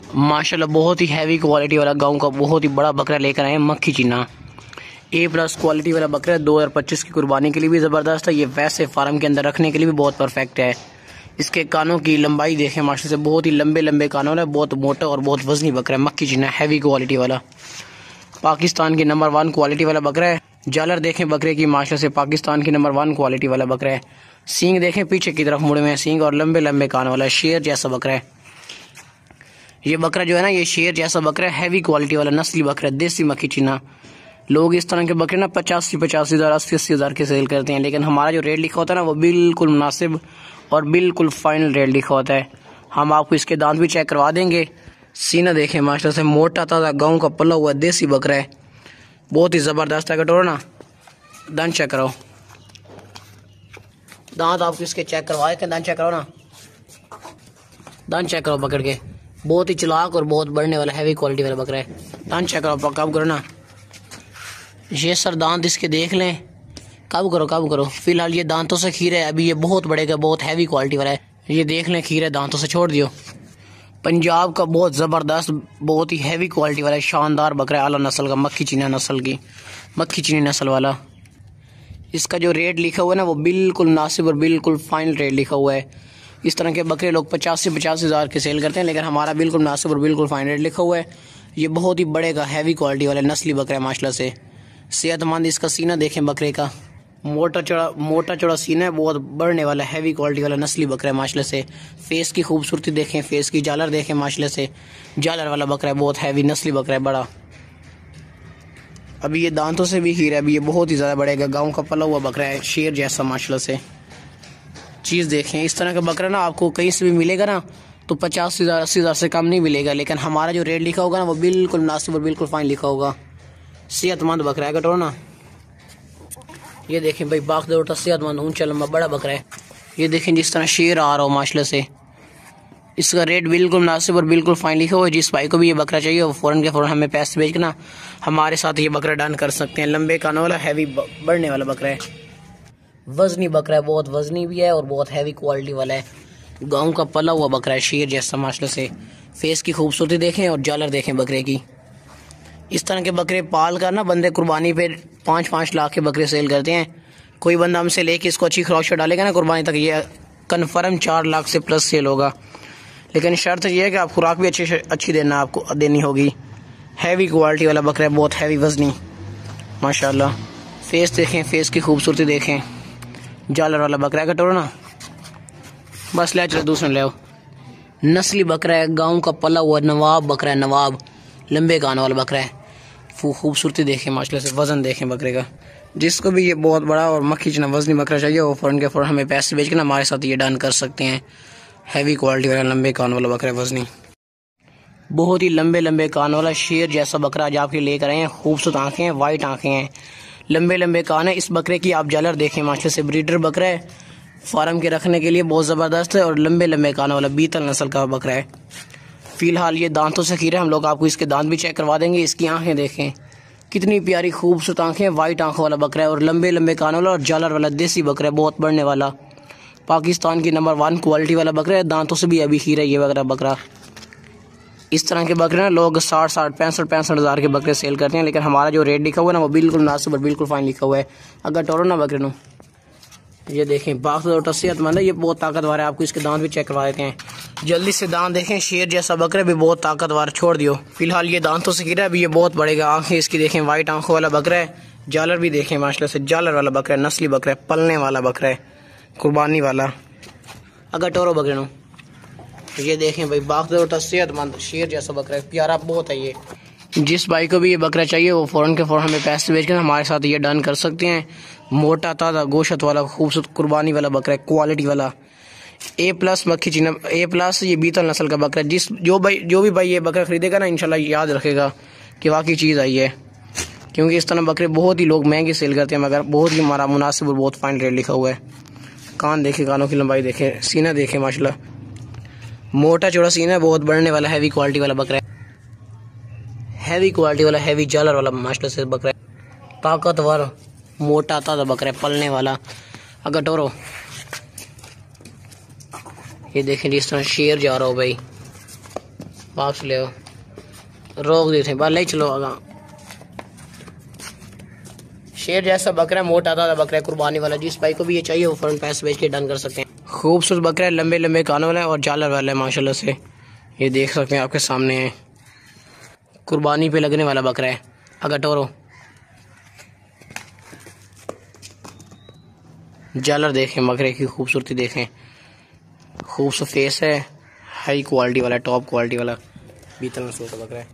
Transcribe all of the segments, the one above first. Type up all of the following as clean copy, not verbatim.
माशाल्लाह बहुत ही heavy quality वाला गांव का बहुत ही बड़ा बकरा लेकर आए हैं, मक्खी चीना A+ क्वालिटी वाला बकरा 2025 की कुर्बानी के लिए भी ज़बरदस्त है। ये वैसे फार्म के अंदर रखने के लिए भी बहुत परफेक्ट है। इसके कानों की लंबाई देखें माशाल्लाह से, बहुत ही लंबे लंबे कानों है, बहुत मोटा और बहुत वजनी बकरा है, मक्खी चीना हैवी क्वालिटी वाला, पाकिस्तान की नंबर 1 क्वालिटी वाला बकरा है। जालर देखें बकरे की माशाल्लाह से, पाकिस्तान की नंबर 1 क्वालिटी वाला बकरा है। सींग देखें पीछे की तरफ मुड़े हुए हैं सींग, और लंबे लंबे कान वाला शेर जैसा बकरा है। ये बकरा जो है ना, ये शेर जैसा बकरा है, हैवी क्वालिटी वाला नस्ली बकरा है, देसी मक्खी चीना। लोग इस तरह के बकरे ना 85,000 80,000 हज़ार के सेल करते हैं, लेकिन हमारा जो रेट लिखा होता है ना, वो बिल्कुल मुनासिब और बिल्कुल फाइनल रेट लिखा होता है। हम आपको इसके दांत भी चेक करवा देंगे। सीना देखें माशाल्लाह से, मोटा ताज़ा गाँव का पला हुआ देसी बकरा है, बहुत ही ज़बरदस्त है। कटोरा ना दांत चेक करो, दांत आपको इसके चेक करवाए के, दांत चेक करो ना, दांत चेक करो पकड़ के, बहुत ही चलाक और बहुत बढ़ने वाला हैवी क्वालिटी वाला बकरा है। दांत चेक करो, काबू करो ना, ये सर दांत इसके देख लें, काबू करो काबू करो। फिलहाल ये दांतों से खीरा है, अभी ये बहुत बड़ेगा, बहुत हैवी क्वालिटी वाला है। ये देख लें खीरा दांतों से छोड़ दियो। पंजाब का बहुत ज़बरदस्त बहुत ही हैवी क्वालिटी वाला शानदार बकरा है, आला नस्ल का, मक्खी चीना नस्ल की, मक्खी चीनी नस्ल वाला। इसका जो रेट लिखा हुआ है ना, वो बिल्कुल मुनासिब और बिल्कुल फाइनल रेट लिखा हुआ है। इस तरह के बकरे लोग 50 से 50 हज़ार के सेल करते हैं, लेकिन हमारा बिल्कुल मुनासिब और बिल्कुल फाइनल रेट लिखा हुआ है। ये बहुत ही बड़े का हैवी क्वालिटी वाला नस्ली बकरा है माशाल्लाह से, सेहतमंद। इसका सीना देखें बकरे का, मोटा चौड़ा सीना है, बहुत बढ़ने वाला हैवी क्वालिटी वाला नस्ली बकरा है माशाल्लाह से। फेस की खूबसूरती देखें, फेस की जालर देखें माशाल्लाह से, जालर वाला बकरा है, बहुत हैवी नस्ली बकरा है, बड़ा। अभी ये दांतों से भी हीरा है, अभी ये बहुत ही ज़्यादा बढ़ेगा, गाँव का पला हुआ बकरा है, शेर जैसा माशाल्लाह से। चीज़ देखें, इस तरह का बकरा ना आपको कहीं से भी मिलेगा ना, तो 50,000 80,000 से कम नहीं मिलेगा, लेकिन हमारा जो रेट लिखा होगा ना, वो बिल्कुल मुनासिब और बिल्कुल फाइन लिखा होगा। सेहतमंद बकरा है कटोरा ना, ये देखें भाई, बाखदौर सेहतमंद ऊंचा लंबा बड़ा बकरा है। ये देखें जिस तरह शेर आ रहा हो माशाल्लाह से। इसका रेट बिल्कुल मुनासिब और बिल्कुल फाइन लिखा हुआ है। जिस भाई को भी ये बकरा चाहिए वो फ़ौरन के फ़ौरन हमें पैसे भेज के ना हमारे साथ ये बकरा डन कर सकते हैं। लंबे कानों वाला हैवी बढ़ने वाला बकरा है, वजनी बकरा है, बहुत वजनी भी है और बहुत हैवी क्वालिटी वाला है। गाँव का पला हुआ बकरा है, शेर जैसा माशाल्लाह से। फेस की खूबसूरती देखें और जालर देखें बकरे की। इस तरह के बकरे पाल कर ना बंदे कुर्बानी पे 5-5 लाख के बकरे सेल करते हैं। कोई बंदा हमसे लेके इसको अच्छी खुराक डालेगा ना कुर्बानी तक, ये कन्फर्म 4 लाख से प्लस सेल होगा। लेकिन शर्त यह है कि आप खुराक भी अच्छी देना आपको देनी होगी। हैवी क्वालिटी वाला बकरा है, बहुत हैवी वजनी माशाल्लाह। फेस देखें, फेस की खूबसूरती देखें, जालर वाला बकरा है कटोरा ना, बस ले चलो दूसरा ले आओ। नस्ली बकरा है, गाँव का पला हुआ नवाब बकरा है, नवाब लंबे कान वाला बकरा है। खूबसूरती देखें माशाल्लाह से, वजन देखें बकरे का। जिसको भी ये बहुत बड़ा और मक्खी चना वजनी बकरा चाहिए वो फ़ौरन के फ़ौरन हमें पैसे भेज के ना हमारे साथ ये डन कर सकते हैं। हैवी क्वालिटी वाला लंबे कान वाला बकरा है, वजनी, बहुत ही लंबे लंबे कान वाला शेर जैसा बकरा आज आपके लेकर आए हैं। खूबसूरत आंखें हैं, वाइट आंखें हैं, लंबे लंबे कान है। इस बकरे की आप जालर देखें माशाल्लाह से, ब्रीडर बकरा है, फार्म के रखने के लिए बहुत ज़बरदस्त है और लंबे लंबे कान वाला बीतल नस्ल का बकरा है। फिलहाल ये दांतों से खीरा, हम लोग आपको इसके दांत भी चेक करवा देंगे। इसकी आंखें देखें, कितनी प्यारी खूबसूरत आंखें, वाइट आंखों वाला बकरा है और लंबे लंबे कानों वाला और जालर वाला देसी बकरा है, बहुत बढ़ने वाला, पाकिस्तान की नंबर 1 क्वालिटी वाला बकरा है। दांतों से भी अभी खीरा ये बकरा। इस तरह के बकरे ना लोग 60-60 65 हज़ार के बकरे सेल करते हैं, लेकिन हमारा जो रेट लिखा हुआ है ना वो बिल्कुल मुनासिब और बिल्कुल फाइन लिखा हुआ है। अगर टोरो ना बकरे नो, ये देखें बाखदौर सेहतमंद है, ये बहुत ताकतवर है। आपको इसके दांत भी चेक करवा देते हैं, जल्दी से दांत देखें। शेर जैसा बकरा भी बहुत ताकतवर, छोड़ दियो। फिलहाल ये दांतों से गिरा, अभी ये बहुत बढ़ेगा। आंखें इसकी देखें, वाइट आंखों वाला बकरा है। जालर भी देखें माशाल्लाह से, जालर वाला बकरा है, नस्ली बकरा है, पलने वाला बकरा है, कुर्बानी वाला। अगर टोरो बकरे नो, ये देखें भाई, बाखदौर सेहतमंद शेर जैसा बकरा है, प्यारा बहुत है ये। जिस भाई को भी ये बकरा चाहिए वो फ़ौरन के फ़ौरन हमें पैसे भेज कर हमारे साथ ये डन कर सकते हैं। मोटा ताज़ा गोश्त वाला खूबसूरत कुर्बानी वाला बकरा है, क्वालिटी वाला, A+ मक्खी चीना, A+ ये बीतल नस्ल का बकरा है। जो भी भाई ये बकरा खरीदेगा ना इंशाल्लाह याद रखेगा कि वाकई चीज़ आई है, क्योंकि इस तरह बकरे बहुत ही लोग महंगे सेल करते हैं, मगर बहुत ही हमारा मुनासिब और बहुत फाइन रेट लिखा हुआ है। कान देखे, कानों की लंबाई देखे, सीना देखे माशाल्लाह, मोटा चौड़ा सीना है, बहुत बढ़ने वाला हैवी क्वालिटी वाला बकरा है, हैवी क्वालिटी वाला हैवी जालर वाला माशाल्लाह से बकरा है, ताकतवर मोटा ताज़ा बकरा है, पलने वाला। अगर टोरो, ये देखें जिस तरह शेर जा रहा हो भाई, वापस ले आओ, रोक देते हैं, ले चलो आगा। शेर जैसा बकरा, मोटा ताजा बकरा, कुर्बानी वाला, जिस भाई को भी ये चाहिए वो फौरन पैसे बेच के डन कर सकते हैं। खूबसूरत बकरा है, लंबे लंबे कानों वाला है और झालर वाला है माशाल्लाह से। ये देख सकते हैं आपके सामने है, कुर्बानी पे लगने वाला बकरा है। अगर टोरो झालर देखें, बकरे की खूबसूरती देखें, खूबसूरत फेस है, हाई क्वालिटी वाला, टॉप क्वालिटी वाला बीतल नस्ल का बकरा है।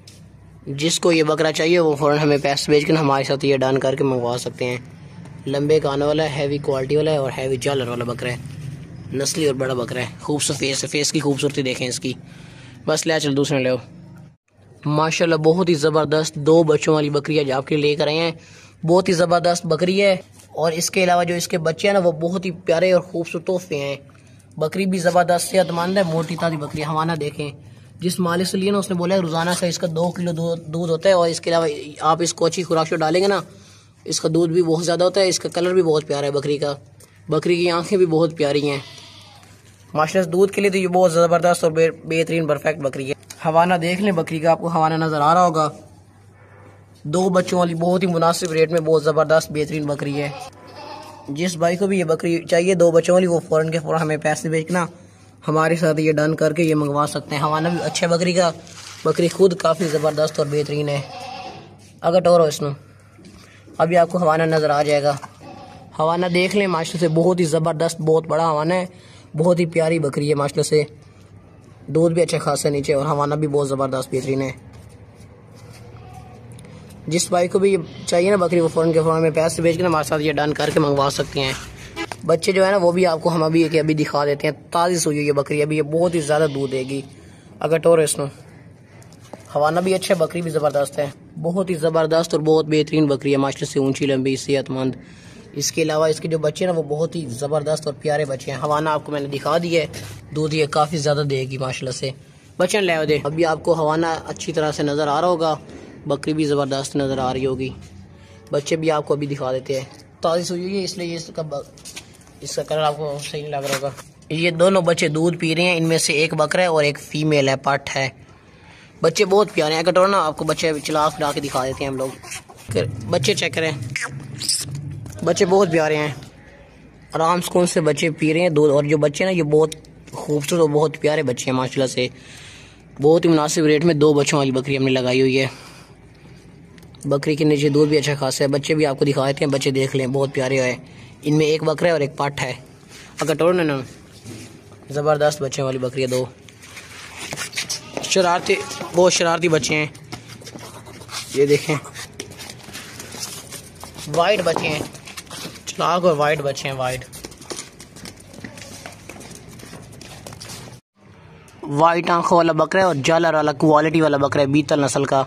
जिसको ये बकरा चाहिए वो फ़ौरन हमें पैसे भेज कर हमारे साथ ये डन करके मंगवा सकते हैं। लंबे कानों वाला है, हैवी क्वालिटी वाला है और हैवी झालर वाला बकरा है, नस्ली और बड़ा बकरा है। खूबसूरत फेस है, फेस की खूबसूरती देखें इसकी। बस ले चल दूसरे ले। माशाल्लाह बहुत ही ज़बरदस्त 2 बच्चों वाली बकरी आज आपके लिए लेकर आए हैं। बहुत ही ज़बरदस्त बकरी है और इसके अलावा जो इसके बच्चे हैं ना वो बहुत ही प्यारे और खूबसूरत तोहफे हैं। बकरी भी ज़बरदस्त सेहतमंद है, मोटी ताज़ी बकरी। हवाना देखें, जिस मालिक से लिए ना उसने बोला है रोज़ाना से इसका 2 किलो दूध होता है और इसके अलावा आप इसको अच्छी खुराक से डालेंगे ना, इसका दूध भी बहुत ज़्यादा होता है। इसका कलर भी बहुत प्यारा है बकरी का, बकरी की आंखें भी बहुत प्यारी हैं माशाल्लाह। दूध के लिए तो ये बहुत ज़बरदस्त और बेहतरीन परफेक्ट बकरी है। हवाना देख लें बकरी का, आपको हवाना नज़र आ रहा होगा। 2 बच्चों वाली बहुत ही मुनासिब रेट में बहुत ज़बरदस्त बेहतरीन बकरी है। जिस भाई को भी ये बकरी चाहिए 2 बच्चों वाली, वो फ़ौरन के फ़ौरन हमें पैसे भेजना, हमारे साथ ये डन करके ये मंगवा सकते हैं। हवाना भी अच्छे बकरी का, बकरी खुद काफ़ी ज़बरदस्त और बेहतरीन है। अगर टोरो इसमें अभी आपको हवाना नज़र आ जाएगा। हवाना देख लें माशाल्लाह से, बहुत ही ज़बरदस्त बहुत बड़ा हवाना है, बहुत ही प्यारी बकरी है माशाल्लाह से। दूध भी अच्छे खास है नीचे और हवाना भी बहुत ज़बरदस्त बेहतरीन है। जिस भाई को भी ये चाहिए ना बकरी, वो फ़ौरन के फ़ौरन में पैसे भेज के हमारे साथ ये डन करके मंगवा सकते हैं। बच्चे जो है ना वो भी आपको हम अभी दिखा देते हैं। ताज़ी सोई हुई ये बकरी, अभी ये बहुत ही ज़्यादा दूध देगी। अगर टोर इसमें हवाना भी अच्छा, बकरी भी ज़बरदस्त है, बहुत ही ज़बरदस्त और बहुत बेहतरीन बकरी है माशाल्लाह से, ऊंची लंबी सेहतमंद। इसके अलावा इसके जो बच्चे ना वो बहुत ही ज़बरदस्त और प्यारे बच्चे हैं। हवाना आपको मैंने दिखा दिया है, दूध ये काफ़ी ज़्यादा देगी माशाल्लाह से। बच्चे ले दे। अभी आपको हवाना अच्छी तरह से नज़र आ रहा होगा, बकरी भी ज़बरदस्त नज़र आ रही होगी। बच्चे भी आपको अभी दिखा देते हैं। ताज़ी सोई हुई है इसलिए इसका कलर आपको सही नहीं लग रहा होगा। ये दोनों बच्चे दूध पी रहे हैं, इनमें से एक बकरा है और एक फीमेल है, पट है। बच्चे बहुत प्यारे हैं। कटोर ना आपको बच्चे चला के दिखा देते हैं हम लोग। बच्चे चेक करें, बच्चे बहुत प्यारे हैं, आराम सुकून से बच्चे पी रहे हैं दूध। और जो बच्चे ना ये बहुत खूबसूरत और बहुत प्यारे बच्चे हैं माशाल्लाह से। बहुत ही मुनासिब रेट में 2 बच्चों वाली बकरी हमने लगाई हुई है। बकरी के नीचे दूध भी अच्छा खासा है। बच्चे भी आपको दिखा देते हैं, बच्चे देख लें, बहुत प्यारे है। इनमें एक बकरा है और एक पट है। अगर टोर ना ज़बरदस्त बच्चे वाली बकरी है। 2 शरारती, बहुत शरारती बच्चे हैं। ये देखें वाइट बच्चे हैं, चलाक और वाइट बच्चे हैं। वाइट आंखों वाला बकरा है और झालर वाला क्वालिटी वाला बकरा है, बीतल नस्ल का।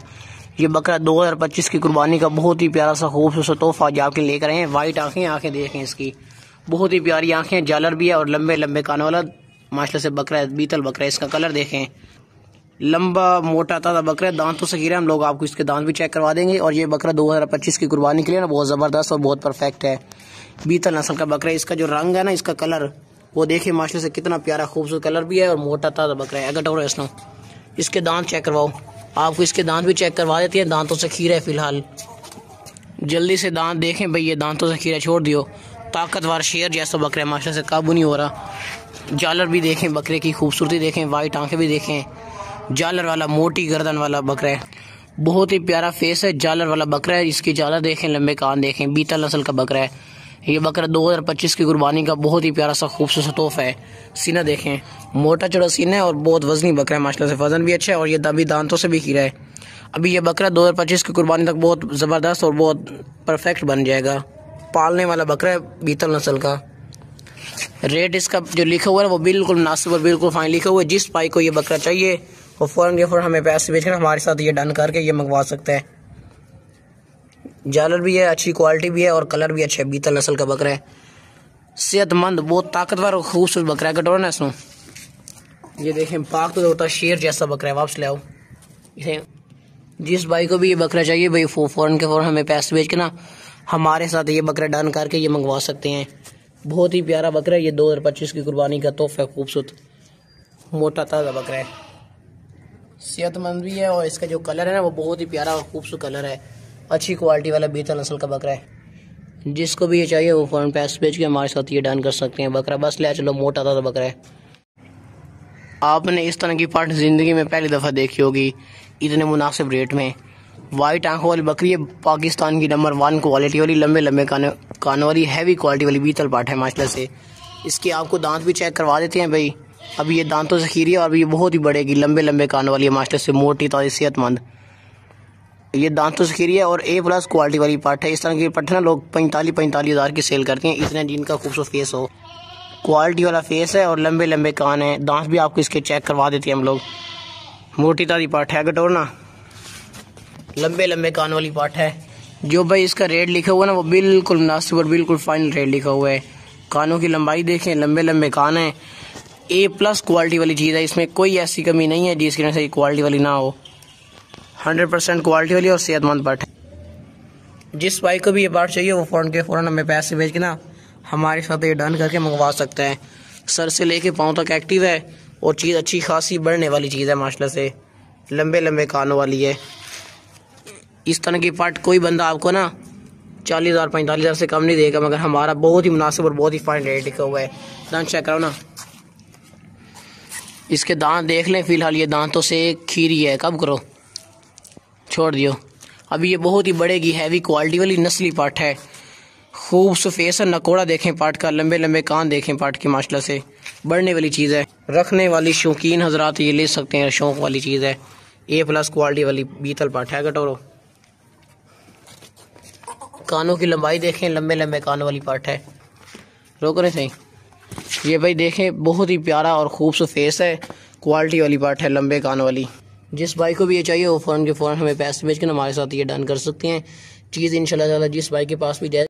ये बकरा 2025 की कुर्बानी का बहुत ही प्यारा सा खूबसूरत तोहफा आज आपके लेकर आए हैं। वाइट आंखें देखें इसकी, बहुत ही प्यारी आंखें, झालर भी है और लंबे लंबे कानों वाला माशाल्लाह से बकरा है, बीतल बकरा है। इसका कलर देखें, लंबा मोटा ताज़ा बकरा है, दांतों से गिरा। हम लोग आपको इसके दांत भी चेक करवा देंगे। और ये बकरा 2025 की कुर्बानी के लिए ना बहुत ज़बरदस्त और बहुत परफेक्ट है, बीतल नस्ल का बकरा है। इसका जो रंग है ना, इसका कलर वो देखिए माशाल्लाह से कितना प्यारा खूबसूरत कलर भी है और मोटा ताज़ा बकरा है। अगर टोरो इसनो इसके दांत चेक करवाओ, आपको इसके दांत भी चेक करवा देती है। दांतों से खीरा है फिलहाल, जल्दी से दांत देखें भाई, ये दांतों से खीरा छोड़ दियो। ताकतवर शेर जैसा बकरा है माशाल्लाह से, काबू नहीं हो रहा। झालर भी देखें, बकरे की खूबसूरती देखें, वाइट आंखें भी देखें। झालर वाला मोटी गर्दन वाला बकरा है, बहुत ही प्यारा फेस है, झालर वाला बकरा है। इसकी झालर देखें, लंबे कान देखें, बीतल नस्ल का बकरा है। ये बकरा 2025 की कुर्बानी का बहुत ही प्यारा सा खूबसूरत तोहफा है। सीना देखें, मोटा चौड़ा सीना है और बहुत वजनी बकरा है माशाल्लाह से, वजन भी अच्छा है और ये अभी दांतों से भी खीरा है। अभी ये बकरा 2025 की कुर्बानी तक बहुत ज़बरदस्त और बहुत परफेक्ट बन जाएगा। पालने वाला बकरा है, बीतल नस्ल का। रेट इसका जो लिखा हुआ है वो बिल्कुल मुनासिब और बिल्कुल फाइन लिखा हुआ है। जिस भाई को ये बकरा चाहिए वो फ़ौरन के फ़ौरन हमें पैसे भेजकर हमारे साथ ये डन करके ये मंगवा सकते हैं। झालर भी है, अच्छी क्वालिटी भी है और कलर भी अच्छा है, बीतल नस्ल का बकरा है, सेहतमंद, बहुत ताकतवर और खूबसूरत बकरा है। कटोर ना इसमें ये देखें, पाक तो होता शेर जैसा बकरा है। वापस ले आओ इसे। जिस भाई को भी ये बकरा चाहिए भाई फ़ौरन के फ़ौरन हमें पैसे भेज के ना हमारे साथ ये बकरा डन करके ये मंगवा सकते हैं। बहुत ही प्यारा बकरा है, ये 2025 की कुर्बानी का तोहफा है, खूबसूरत मोटा ताज़ा बकरा है। सेहतमंद भी है और इसका जो कलर है ना वो बहुत ही प्यारा और खूबसूरत कलर है। अच्छी क्वालिटी वाला बीतल नस्ल का बकरा है। जिसको भी ये चाहिए वो फ़ौरन पैसे भेज के हमारे साथ ये डन कर सकते हैं। बकरा बस ले चलो, मोटा था बकरा है। आपने इस तरह की पार्ट ज़िंदगी में पहली दफ़ा देखी होगी इतने मुनासिब रेट में। वाइट आंखों वाली बकरी है, पाकिस्तान की नंबर 1 क्वालिटी वाली, लंबे लंबे कानों वाली, हैवी क्वालिटी वाली बीतल पार्ट है माशाल्लाह से। इसके आपको दांत भी चेक करवा देते हैं भाई। अभी ये दांतों से खीरी है और ये बहुत ही बढ़ेगी, लंबे लंबे कानों वाली है माशाल्लाह से, मोटी ताज़ी सेहतमंद। ये दांतों से खीरी है और A+ क्वालिटी वाली पार्ट है। इस तरह की पार्ट ना लोग 45 हज़ार की सेल करते हैं, इतने जिनका खूबसूरत फेस हो, क्वालिटी वाला फेस है और लंबे लंबे कान हैं। दांत भी आपको इसके चेक करवा देते हैं हम लोग। मोटी ताज़ी पार्ट है गटोर ना, लंबे लंबे कान वाली पार्ट है। जो भाई इसका रेट लिखा हुआ है ना वो बिल्कुल मुनासिब और बिल्कुल फाइनल रेट लिखा हुआ है। कानों की लंबाई देखें, लंबे लंबे कान हैं। A+ क्वालिटी वाली चीज़ है, इसमें कोई ऐसी कमी नहीं है जिसकी वजह से क्वालिटी वाली ना हो। 100% क्वालिटी वाली और सेहतमंद पार्ट है। जिस भाई को भी ये पार्ट चाहिए वो फ़ौरन हमें पैसे भेज के ना हमारे साथ ये डन करके मंगवा सकते हैं। सर से लेके पाँव तक एक्टिव है और चीज़ अच्छी खासी बढ़ने वाली चीज़ है माशाल्लाह से, लंबे लंबे कानों वाली है। इस तरह की पार्ट कोई बंदा आपको ना 40,000 45,000 से कम नहीं देगा, मगर हमारा बहुत ही मुनासिब और बहुत ही फाइन रेट लिखा हुआ है। दांत चेक करो ना, इसके दांत देख लें। फ़िलहाल ये दांतों से खीरी है, कब करो छोड़ दियो। अभी ये बहुत ही बढ़ेगी, हैवी क्वालिटी वाली नस्ली पार्ट है। खूबसूरत फेस है, नकोड़ा देखें पार्ट का, लंबे लंबे कान देखें पार्ट की, माशाल्लाह से बढ़ने वाली चीज़ है। रखने वाली शौकीन हजरात ये ले सकते हैं, शौक वाली चीज़ है। A+ क्वालिटी वाली बीतल पार्ट है गटोरो। कानों की लंबाई देखें, लंबे लंबे कानों वाली पार्ट है। रोक रहे सही। ये भाई देखें बहुत ही प्यारा और खूबसूरत फेस है, क्वालिटी वाली पार्ट है, लंबे कानों वाली। जिस भाई को भी ये चाहिए वो फ़ौरन हमें पैसे भेज कर हमारे साथ ये डन कर सकते हैं। चीज़ इंशाल्लाह जिस भाई के पास भी जाए